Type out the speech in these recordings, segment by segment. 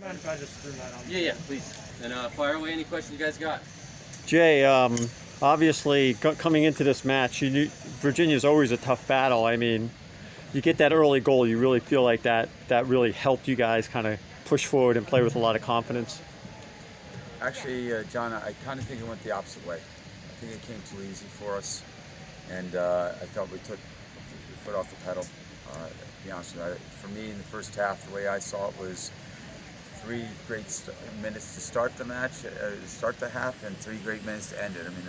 Mind if I just threw mine on? Yeah, please. And fire away any question you guys got. Jay, obviously coming into this match, you knew Virginia's always a tough battle. I mean, you get that early goal, you really feel like that really helped you guys kind of push forward and play with a lot of confidence. Actually, John, I kind of think it went the opposite way. I think it came too easy for us, and I thought we took the foot off the pedal. To be honest with you, for me, in the first half, the way I saw it was 3 great minutes to start the match, start the half, and 3 great minutes to end it. I mean,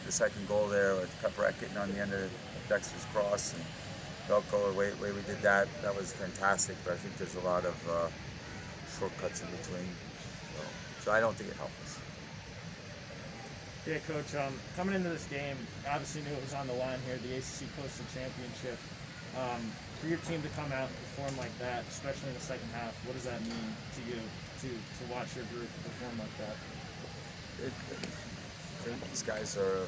the second goal there with Pepperak getting on the end of Dexter's cross and Velko, the way we did that was fantastic. But I think there's a lot of shortcuts in between. So I don't think it helped us. Yeah, Coach, coming into this game, obviously knew it was on the line here, the ACC Coastal Championship. For your team to come out and perform like that, especially in the second half, what does that mean to you to watch your group perform like that? These guys are,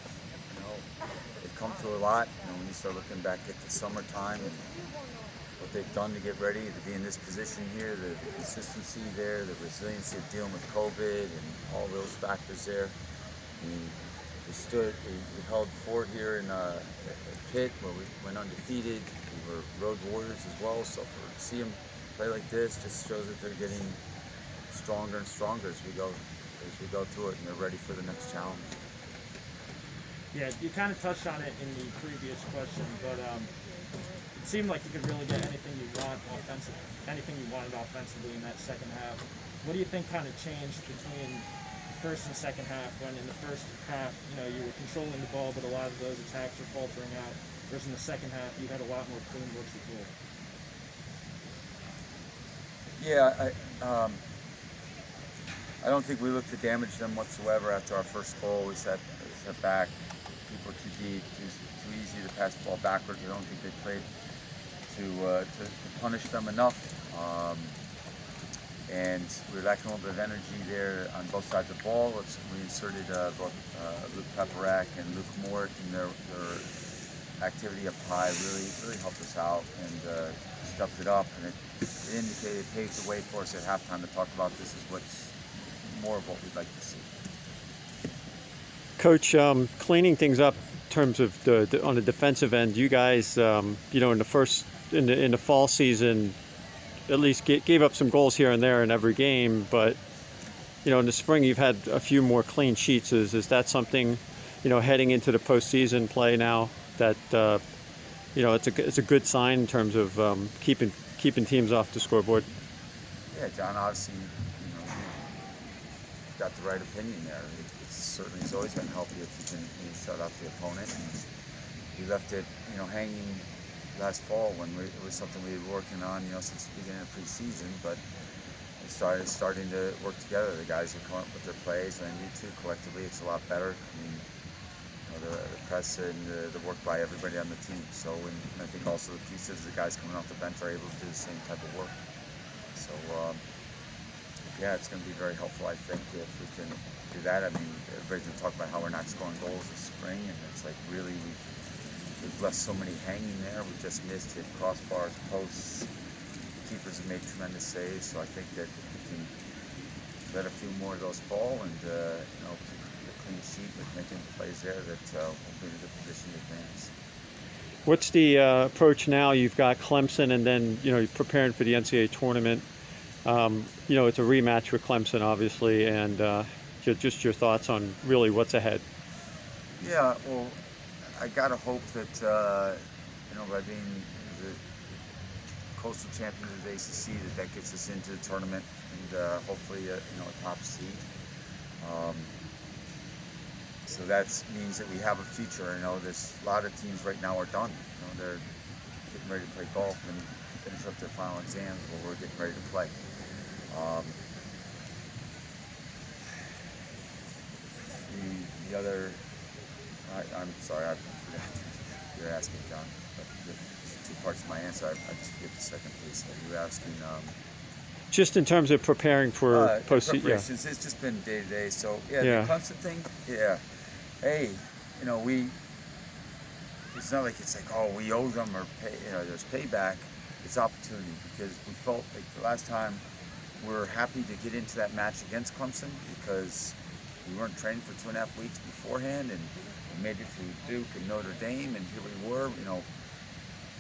they come through a lot. When you start looking back at the summertime and what they've done to get ready to be in this position here, the consistency there, the resiliency of dealing with COVID and all those factors there. I mean, we held fort here in Pitt where we went undefeated. We were road warriors as well, so to see them play like this just shows that they're getting stronger and stronger as we go through it, and they're ready for the next challenge. Yeah, you kind of touched on it in the previous question, but it seemed like you could really get anything you wanted offensively in that second half. What do you think kind of changed between the first and second half, when in the first half, you were controlling the ball, but a lot of those attacks were faltering out, versus in the second half, you had a lot more clean looks at goal? Yeah, I don't think we looked to damage them whatsoever after our first goal. We sat back. People were too deep, too easy to pass the ball backwards. I don't think they played to punish them enough. And we were lacking a little bit of energy there on both sides of the ball. We inserted both Luke Pepperak and Luke Mort, and their activity up high really helped us out and stepped it up. And it paved the way for us at halftime to talk about this is what's more of what we'd like to see. Coach, cleaning things up in terms of on the defensive end, you guys, in the fall season, at least gave up some goals here and there in every game, but in the spring you've had a few more clean sheets. Is that something, heading into the postseason play now, that it's a good sign in terms of keeping teams off the scoreboard? Yeah, John, obviously, you've got the right opinion there. It certainly has always been healthy if you can shut out the opponent. And we left it, hanging last fall when it was something we were working on, since the beginning of preseason. But it starting to work together. The guys are coming up with their plays, and you two collectively, it's a lot better. I mean, the press and the work by everybody on the team. So, and I think also the pieces, the guys coming off the bench are able to do the same type of work. So, yeah, it's going to be very helpful, I think, if we can do that. I mean, everybody's going to talk about how we're not scoring goals this spring, and it's like really we've left so many hanging there. We just missed hit crossbars, posts. Keepers have made tremendous saves, so I think that if we can let a few more of those fall and keep a clean sheet with making plays there, that we'll be in a good position to advance. What's the approach now? You've got Clemson, and then you're preparing for the NCAA tournament. It's a rematch with Clemson, obviously, and just your thoughts on really what's ahead. Yeah, well, I gotta hope that by being the coastal champions of the ACC, that gets us into the tournament and hopefully a top seed. So that means that we have a future. There's a lot of teams right now are done. They're getting ready to play golf and finish up their final exams while we're getting ready to play. The other, I'm sorry, I forgot. You're asking, John, but there's 2 parts of my answer. I just forget the second piece. You were asking. Just in terms of preparing for postseason. Yeah. It's just been day to day. So the Clemson thing. Yeah. Hey, it's not like it's like, oh, we owe them or pay. There's payback. It's opportunity, because we felt like the last time we're happy to get into that match against Clemson because we weren't training for 2.5 weeks beforehand, and we made it through Duke and Notre Dame, and here we were, you know,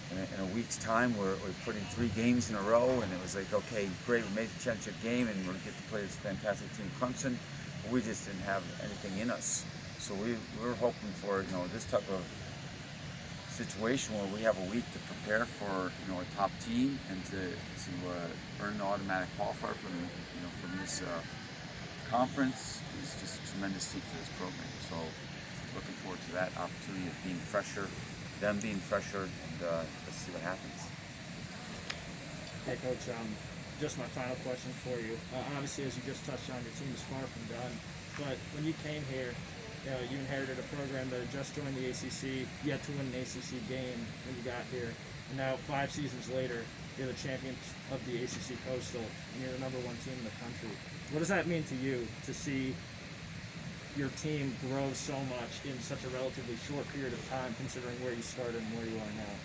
in a week's time, we're putting 3 games in a row, and it was like, okay, great, we made the championship game, and we're going to get to play this fantastic team, Clemson, but we just didn't have anything in us. So we were hoping for, you know, this type of situation where we have a week to prepare for, you know, a top team and to earn an automatic qualifier from this conference is just a tremendous feat for this program. So looking forward to that opportunity of being fresher, them being fresher, and let's see what happens. Hey, Coach, just my final question for you. Obviously, as you just touched on, your team is far from done. But when you came here, you know, you inherited a program that had just joined the ACC, yet to win an ACC game when you got here. And now, 5 seasons later, you're the champions of the ACC Coastal, and you're the #1 team in the country. What does that mean to you to see your team grow so much in such a relatively short period of time, considering where you started and where you are now?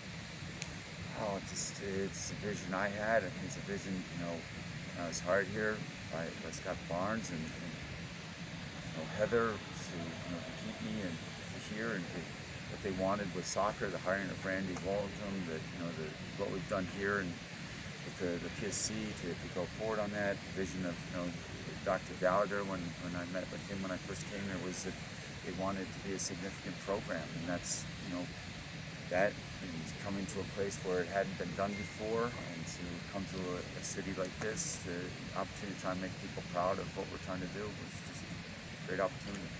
Oh, it's a vision I had. I think it's a vision, you know, when I was hired here by Scott Barnes and you know, Heather to keep me and here, and what they wanted with soccer, the hiring of Randy Waldrum, what we've done here, and with the PSC to go forward on that vision of, you know, Dr. Gallagher, when I met with him when I first came here, was that they wanted to be a significant program, and that's, you know, that and coming to a place where it hadn't been done before, and to come to a city like this, the opportunity to try and make people proud of what we're trying to do was just a great opportunity.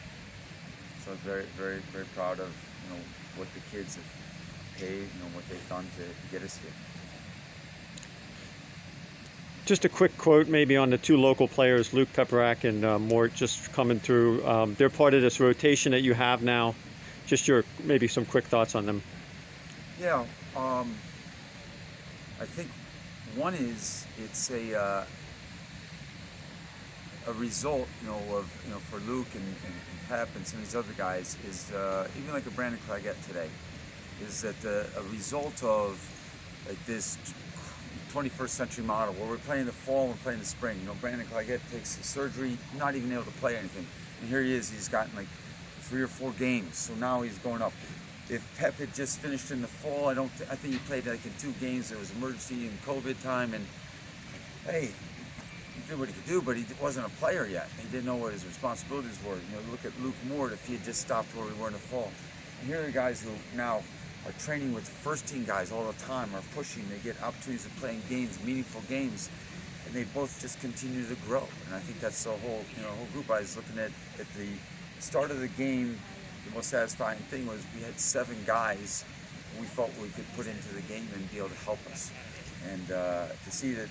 So I'm very, very, very proud of, you know, what the kids have paid, you know, what they've done to get us here. Just a quick quote maybe on the 2 local players, Luke Peperak and Mort, just coming through. They're part of this rotation that you have now. Just maybe some quick thoughts on them. Yeah, I think one is it's a result, you know, of, you know, for Luke and Pep and some of these other guys is even like a Brandon Claggett today, is that a result of like this 21st century model where we're playing in the fall and we're playing in the spring. You know, Brandon Claggett takes the surgery, not even able to play anything, and here he is. He's gotten like 3 or 4 games, so now he's going up. If Pep had just finished in the fall, I think he played like in 2 games. There was emergency and COVID time, and hey, he did what he could do, but he wasn't a player yet. He didn't know what his responsibilities were. You know, look at Luke Mort, if he had just stopped where we were in the fall. And here are the guys who now are training with first-team guys all the time, are pushing. They get opportunities of playing games, meaningful games, and they both just continue to grow. And I think that's the whole, you know, whole group. I was looking at the start of the game. The most satisfying thing was we had 7 guys we felt we could put into the game and be able to help us. And to see that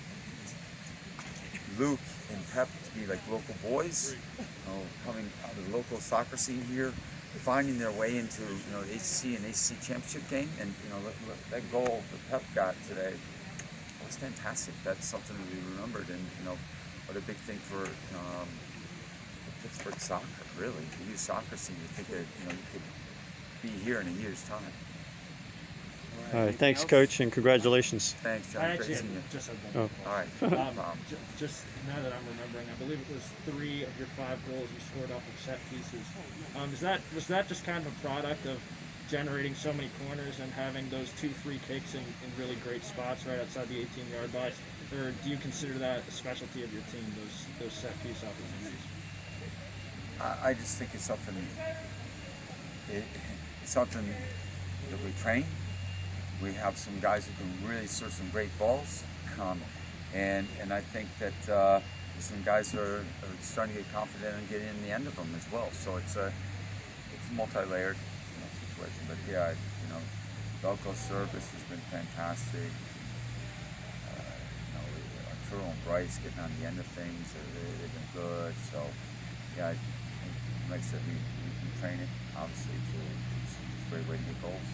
Luke and Pep to be like local boys, you know, coming out of the local soccer scene here, finding their way into, you know, the ACC and ACC championship game, and you know, that goal that Pep got today was fantastic. That's something to be remembered, and you know, what a big thing for Pittsburgh soccer, really. The youth soccer scene, you think that, you know, you could be here in a year's time. All right, thanks, Coach, and congratulations. Thanks, John. I Great actually seeing you. just had Oh. one. All right. Just now that I'm remembering, I believe it was 3 of your 5 goals you scored off of set pieces. Was that just kind of a product of generating so many corners and having those 2 free kicks in really great spots right outside the 18-yard box, or do you consider that a specialty of your team, those set piece opportunities? I just think it's something. It's something that we train. We have some guys who can really serve some great balls, and I think that some guys are starting to get confident and get in the end of them as well. So it's a multi-layered, you know, situation. But yeah, you know, Velcro service has been fantastic. You know, Arturo and Bryce getting on the end of things, they've been good. So yeah, like I said, we train it obviously. It's a great way to get goals.